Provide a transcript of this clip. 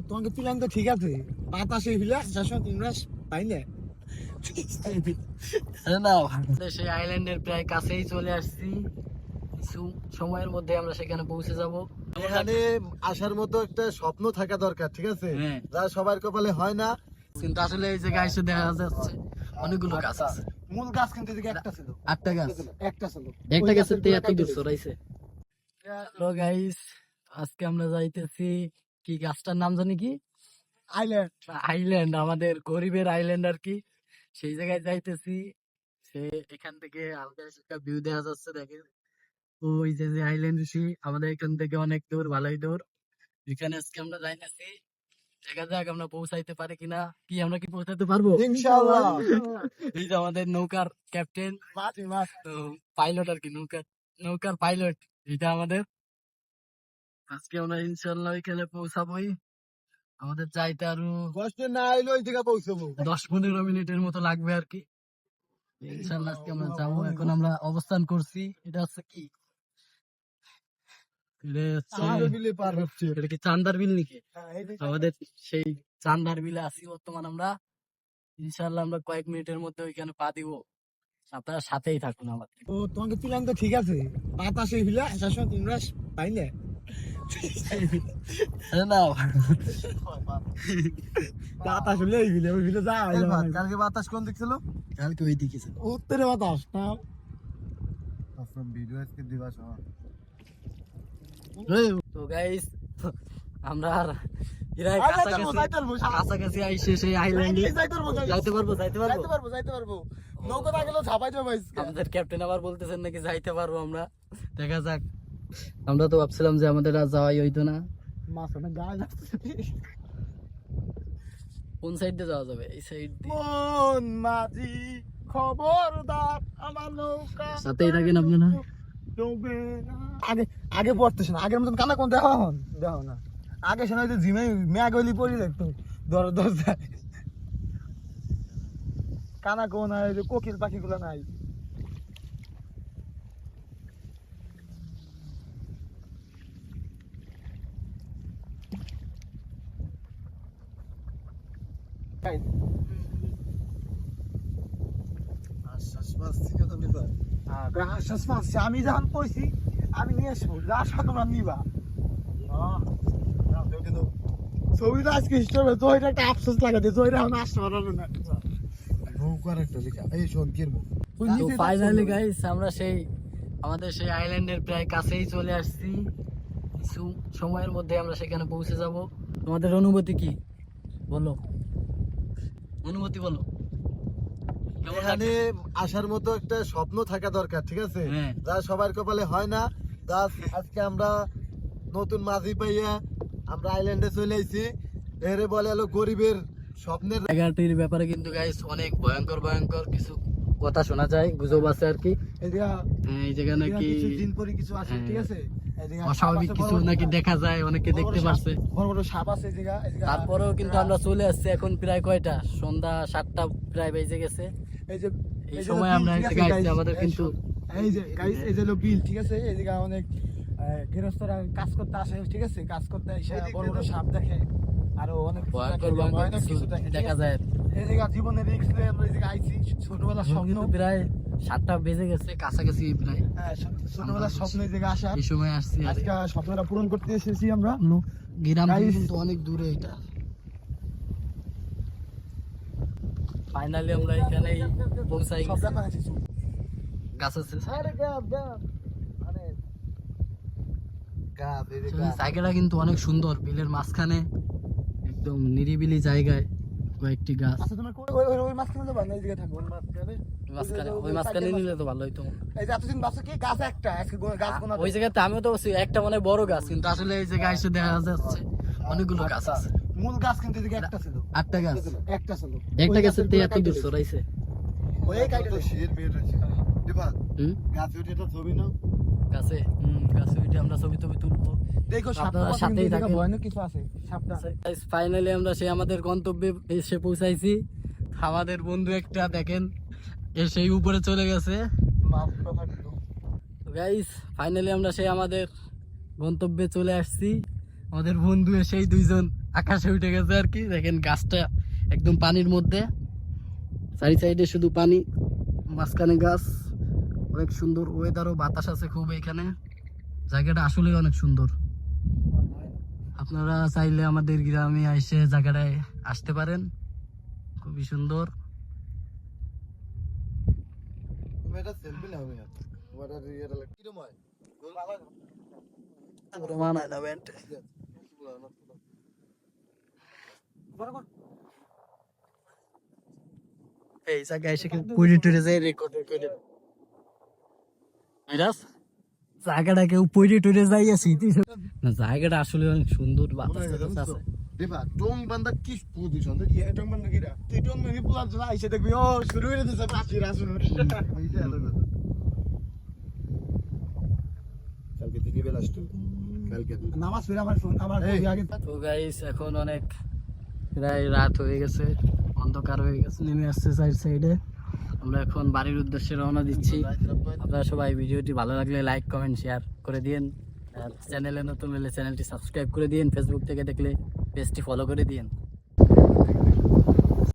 তোমাকে প্ল্যান তো ঠিক আছে, বাতাসে হিলা সবসময় তোমরা পাই না। না সেই আইল্যান্ডের প্রায় কাছেই চলে আসছি, কিছু সময়ের মধ্যে আমরা সেখানে পৌঁছে যাব। এখানে আসার মতো একটা স্বপ্ন থাকা দরকার, ঠিক আছে, হ্যাঁ। যা সবার কপালে হয় না। কিন্তু আসলে এই জায়গায় এসে দেখা যাচ্ছে অনেকগুলো গাছ আছে। মূল গাছ কিন্তু এদিকে একটা ছিল, 8টা গাছ, একটা ছিল। একটা গাছের থেকে এত দূর সরাইছে। হ্যালো গাইস, আজকে আমরা যাইতেছি, কি গাছটার নাম জানি কি, আইল্যান্ড। আইল্যান্ড, আমাদের গরিবের আইল্যান্ড আর কি। সেই জায়গায় যাইতেছি। সে এখান থেকে হালকা একটা ভিউ দেখা যাচ্ছে, দেখেন ওই যে যে আইল্যান্ড, আমাদের এখান থেকে অনেক দূর, ভালোই দূর। এখানে আজকে আমরা যাইতেছি, দেখা যাক আমরা পৌঁছাইতে পারি কিনা। কি আমরা কি পৌঁছাতে পারবো? ইনশাআল্লাহ। এই যে আমাদের নৌকার ক্যাপ্টেন, তো পাইলট আর কি, নৌকার পাইলট এটা আমাদের। আজকে আমরা ইনশাল্লাহ এখানে পৌঁছাবোই। আমাদের যাইতে আরো কষ্ট না আইলে ওই জায়গা পৌঁছাবো। 10-15 মিনিটের মতো লাগবে আর কি। ইনশাল্লাহ আজকে আমরা যাবো। এখন আমরা অবস্থান করছি, এটা হচ্ছে কি, এটা কি চান্দার বিল নাকি? আমাদের সেই চান্দার বিলে আছি বর্তমান আমরা। ইনশাল্লাহ আমরা কয়েক মিনিটের মধ্যে ওইখানে পা দিব, আপনারা সাথেই থাকুন আমাদের। তোমাকে প্ল্যান তো ঠিক আছে, বাতাসে হিলা সবসময় তোমরা পাই না। না বাতাস হলে এই হিলে ওই হিলে যায়। কালকে বাতাস কোন দিক ছিল? কালকে ওই দিকে ছিল। উত্তরে বাতাস না। ভিডিও আজকে দিবা সহ। তো গাইস, আমরা আর প্রায় কাছাকাছি আইসে সেই আইল্যান্ডে যাইতে পারবো। নৌকা থাকলেও ঝাপাই যাবো আজকে। আমাদের ক্যাপ্টেন আবার বলতেছেন নাকি যাইতে পারবো আমরা, দেখা যাক। আমরা তো ভাবছিলাম যে আমাদের আর যাওয়াই হইতো না। মাছ অনেক গায়ে যাচ্ছে। কোন সাইড দিয়ে যাওয়া যাবে? এই সাইড দিয়ে। মন মাঝি খবরদার, আমার নৌকা সাথেই থাকেন আপনারা। ডুবে না। আগে আগে পড়তেছে না, আগের মতন কানা কোন দেখা হন দেখো না। আগে শোনা হয়তো জিমে ম্যাগলি পড়ি দেখতো দরজায়। কানা কোন আর এই যে কোকিল পাখিগুলো নাই। আশ্বাস পাচ্ছি কত নিবা? আশ্বাস পাচ্ছি, আমি যখন কইছি আমি নিয়ে আসবো, যা আশা তোমরা নিবা। কিন্তু ছবিটা আজকে হিস্টোরি, তো এটা একটা আফসোস লাগে যে তো এটা এখন আসতে পারবে না। নৌকার একটা লেখা, এই শোন কিরবো। তো ফাইনালি গাইস, আমরা সেই আমাদের সেই আইল্যান্ডের প্রায় কাছেই চলে আসছি। কিছু সময়ের মধ্যে আমরা সেখানে পৌঁছে যাব। তোমাদের অনুভূতি কি বলো, অনুভূতি বলো। কেমন এখানে লাগছে? আসার মতো একটা স্বপ্ন থাকা দরকার, ঠিক আছে, হ্যাঁ। যা সবার কপালে হয় না। আজকে আমরা নতুন মাঝি পাইয়া আমরা আইল্যান্ডে চলে আইছি। এরে বলে হলো গরিবের স্বপ্নের। জায়গাটির ব্যাপারে কিন্তু গাইস অনেক ভয়ঙ্কর ভয়ঙ্কর কিছু কথা শোনা যায়, গুজব আছে আর কি। এদিকে এই জায়গা নাকি কিছু জিন পরি কিছু আছে, ঠিক আছে। এদিকে অস্বাভাবিক সাপ আছে, কিছু বড় বড় নাকি সাপ। দেখা যায়, অনেকে বড় বড় দেখতে সাপ, পারছে। বড় বড় সাপ আছে এদিকে। তারপরেও কিন্তু আমরা চলে আসছি। এখন প্রায় কয়টা, সন্ধ্যা 7টা প্রায় বেজে গেছে। এই যে এই সময় আমরা এই জায়গায় আসছি, আমাদের কিন্তু এই যে গাইস, এই যে হলো বিল, ঠিক আছে। এদিকে অনেক গৃহস্থরা কাজ করতে আসে, ঠিক আছে। কাজ করতে এসে বড় বড় সাপ দেখে, আরো অনেক কিছু ভয়ঙ্কর দেখে, ভয়ঙ্কর ভয়ানক কিছু কিছু দেখে, ঠিক দেখা আছে। যায়। এই জায়গা জীবনের রিস্ক নিয়ে আমরা এই জায়গায় আইছি। ছোটবেলার স্বপ্ন, কিন্তু প্রায় 7টা বেজে গেছে, কাছাকাছি প্রায়। হ্যাঁ, ছোটবেলার স্বপ্ন এই জায়গায় আসার। এই সময় আসছি আর আজকে স্বপ্নটা পূরণ করতে এসেছি আমরা। গ্রাম থেকে Guys, কিন্তু অনেক দূরে এটা। ফাইনালি আমরা এখানেই পৌঁছাই সব গেছি। দেখা আছে। গাছ আছে। আরে গাব গাব, আরে গাছ, এই যে আসলে গাছ। জায়গাটা কিন্তু অনেক সুন্দর, বিলের মাঝখানে একদম নিরিবিলি জায়গায় কয়েকটি গাছ। আচ্ছা তুমি ওই মাঝখানে যাবা না, এই জায়গায় থাকবো মাঝখানে। ওই মাঝখানে নিলে তো ভালো হইতো। এই যে এতদিন বাসে কি গাছ একটা আজকে গাছ কোনা। ওই জায়গাতে আমিও তো বলছি একটা মানে বড় গাছ, কিন্তু আসলে এই জায়গায় এসে দেখা যাচ্ছে অনেকগুলো গাছ আছে। মূল গাছ কিন্তু এদিকে একটা ছিল, 8টা গাছ, একটা ছিল। একটা গাছের থেকে এত দূর সরাইছে। ওই কাইটা তো শীত বের হয়েছে। দিবা, হুম, গাছ উঠে একটা ছবি নাও। গাছে উঠে আমরা ছবি তুলবো। দেখো সাপটা আপনারা সাথেই সাথেই থাকে, থাকেন। ভয়ানক কিছু আছে সাপটা। ফাইনালি আমরা সেই আমাদের গন্তব্যে এসে পৌঁছাইছি। আমাদের বন্ধু একটা দেখেন সেই উপরে চলে গেছে। গাইস ফাইনালি আমরা সেই আমাদের গন্তব্যে চলে আসছি। আমাদের বন্ধু সেই 2জন আকাশে উঠে গেছে আর কি। দেখেন গাছটা একদম পানির মধ্যে, চারি সাইডে শুধু পানি, মাঝখানে গাছ। অনেক সুন্দর ওয়েদারও, বাতাস আছে খুব এখানে। জায়গাটা আসলেই অনেক সুন্দর। আপনারা চাইলে আমাদের গ্রামে এসে জায়গাটায় আসতে পারেন, খুবই সুন্দর। তুমি এটা সেলফি নাও মিয়া, তোমার আর এটা লাগে কিরম হয়? এই জায়গায় এসে পুরি টুরে যায় রেকর্ড করে জায়গাটা কেউ পুরি টুরে যাইয়া স্মৃতি না, জায়গাটা আসলে অনেক সুন্দর, বাতাস টাতাস আছে। দেবা টং বান্দা কি পজিশন দেখি কি টং মানে কিরা তুই টং মানে পুলা জলা আইসে দেখবি ও শুরু হয়ে গেছে প্রাচীর আসুন। কালকে দিনে বেলা আসতো কালকে নামাজ পড়ে আমার ফোন আমার এই। আগে তো গাইস এখন অনেক প্রায় রাত হয়ে গেছে, অন্ধকার হয়ে গেছে, নেমে আসছে সাইড সাইডে। আমরা এখন বাড়ির উদ্দেশ্যে রওনা দিচ্ছি। আপনারা সবাই ভিডিওটি ভালো লাগলে লাইক কমেন্ট শেয়ার করে দিন, আর চ্যানেলে নতুন হলে চ্যানেলটি সাবস্ক্রাইব করে দিন, ফেসবুক থেকে দেখলে পেজটি ফলো করে দিন।